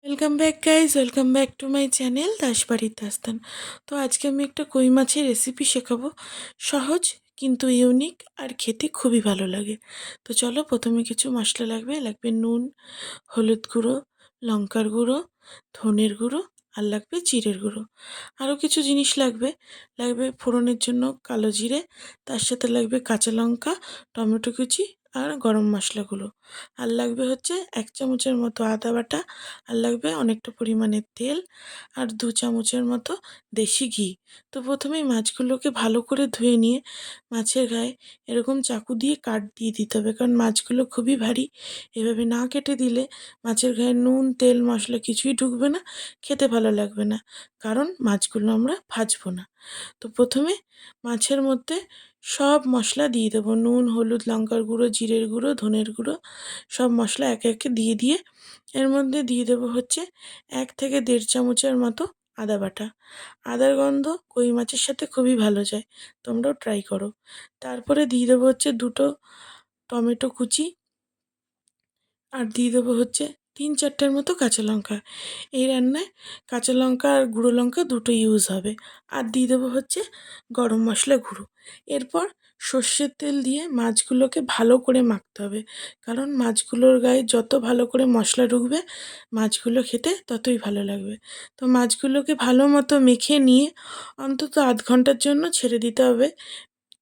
Welcome back guys, welcome back to my channel দাসবাড়ির দাস্তান। তো আজকে আমি একটা কই মাছের রেসিপি শেখাবো। সহজ কিন্তু ইউনিক আর খেতে খুবই ভালো লাগে। তো চলো, প্রথমে কিছু মশলা লাগবে। লাগবে নুন, হলুদ গুঁড়ো, লঙ্কার গুঁড়ো, ধনের গুঁড়ো, আর লাগবে জিরের গুঁড়ো। আরও কিছু জিনিস লাগবে। লাগবে ফোড়নের জন্য কালো জিরে, তার সাথে লাগবে কাঁচা লঙ্কা, টমেটো কুচি আর গরম মশলাগুলো। আর লাগবে হচ্ছে 1 চামচের মতো আদা বাটা, আর লাগবে অনেকটা পরিমাণে তেল, আর 2 চামচের মতো দেশি ঘি। তো প্রথমেই মাছগুলোকে ভালো করে ধুয়ে নিয়ে মাছের গায়ে এরকম চাকু দিয়ে কাট দিয়ে দিতে হবে, কারণ মাছগুলো খুবই ভারী। এভাবে না কেটে দিলে মাছের গায়ে নুন, তেল, মশলা কিছুই ঢুকবে না, খেতে ভালো লাগবে না, কারণ মাছগুলো আমরা ভাজবো না। তো প্রথমে মাছের মধ্যে সব মশলা দিয়ে দেবো। নুন, হলুদ, লঙ্কার গুঁড়ো, জিরের গুঁড়ো, ধনের গুঁড়ো, সব মশলা একে একে দিয়ে এর মধ্যে দিয়ে দেবো হচ্ছে 1 থেকে 1.5 চামচের মতো আদা বাটা। আদার গন্ধ কই মাছের সাথে খুবই ভালো যায়, তোমরাও ট্রাই করো। তারপরে দিয়ে দেবো হচ্ছে 2টো টমেটো কুচি, আর দিয়ে দেবো হচ্ছে 3-4টের মতো কাঁচা লঙ্কা। এই রান্নায় কাঁচা লঙ্কা আর গুঁড়ো লঙ্কা দুটো ইউজ হবে। আর দিয়ে দেবো হচ্ছে গরম মশলা গুঁড়ো। এরপর সর্ষের তেল দিয়ে মাছগুলোকে ভালো করে মাখতে হবে, কারণ মাছগুলোর গায়ে যত ভালো করে মশলা ঢুকবে মাছগুলো খেতে ততই ভালো লাগবে। তো মাছগুলোকে ভালো মতো মেখে নিয়ে অন্তত আধ ঘন্টার জন্য ছেড়ে দিতে হবে,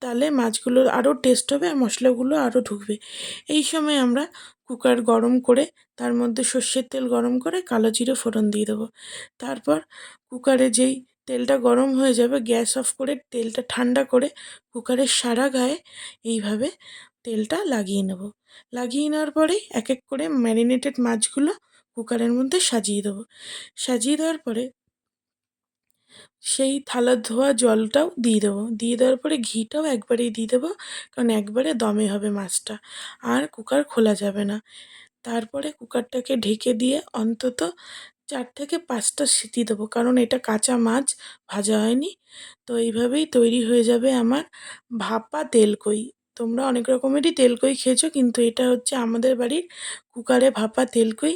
তাহলে মাছগুলোর আরও টেস্ট হবে আর মশলাগুলো আরও ঢুকবে। এই সময় আমরা কুকার গরম করে তার মধ্যে সর্ষের তেল গরম করে কালো জিরে ফোড়ন দিয়ে দেবো। তারপর কুকারে যেই তেলটা গরম হয়ে যাবে, গ্যাস অফ করে তেলটা ঠান্ডা করে কুকারের সারা গায়ে এইভাবে তেলটা লাগিয়ে নেব। লাগিয়ে নেওয়ার পরেই এক এক করে ম্যারিনেটেড মাছগুলো কুকারের মধ্যে সাজিয়ে দেবো। সাজিয়ে দেওয়ার পরে সেই থালার ধোয়া জলটাও দিয়ে দেবো। দিয়ে দেওয়ার পরে ঘিটাও একবারেই দিয়ে দেবো, কারণ একবারে দমে হবে মাছটা, আর কুকার খোলা যাবে না। তারপরে কুকারটাকে ঢেকে দিয়ে অন্তত 4 থেকে 5টা সিটি দেবো, কারণ এটা কাঁচা মাছ, ভাজা হয়নি। তো এইভাবেই তৈরি হয়ে যাবে আমার ভাপা তেলকই। তোমরা অনেক রকমেরই তেলকই খেয়েছো, কিন্তু এটা হচ্ছে আমাদের বাড়ির কুকারে ভাপা তেলকই।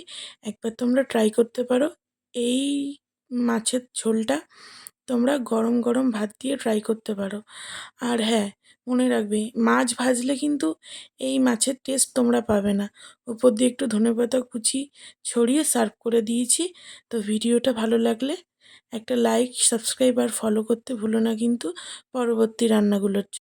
একবার তোমরা ট্রাই করতে পারো। এই মাছের ঝোলটা তোমরা গরম গরম ভাত দিয়ে ট্রাই করতে পারো। আর হ্যাঁ, মনে রাখবে মাছ ভাজলে কিন্তু এই মাছের টেস্ট তোমরা পাবে না। উপর দিয়ে একটু ধনেপাতা কুচি ছড়িয়ে সার্ভ করে দিয়েছি। তো ভিডিওটা ভালো লাগলে একটা লাইক, সাবস্ক্রাইব আর ফলো করতে ভুলো না কিন্তু পরবর্তী রান্নাগুলোর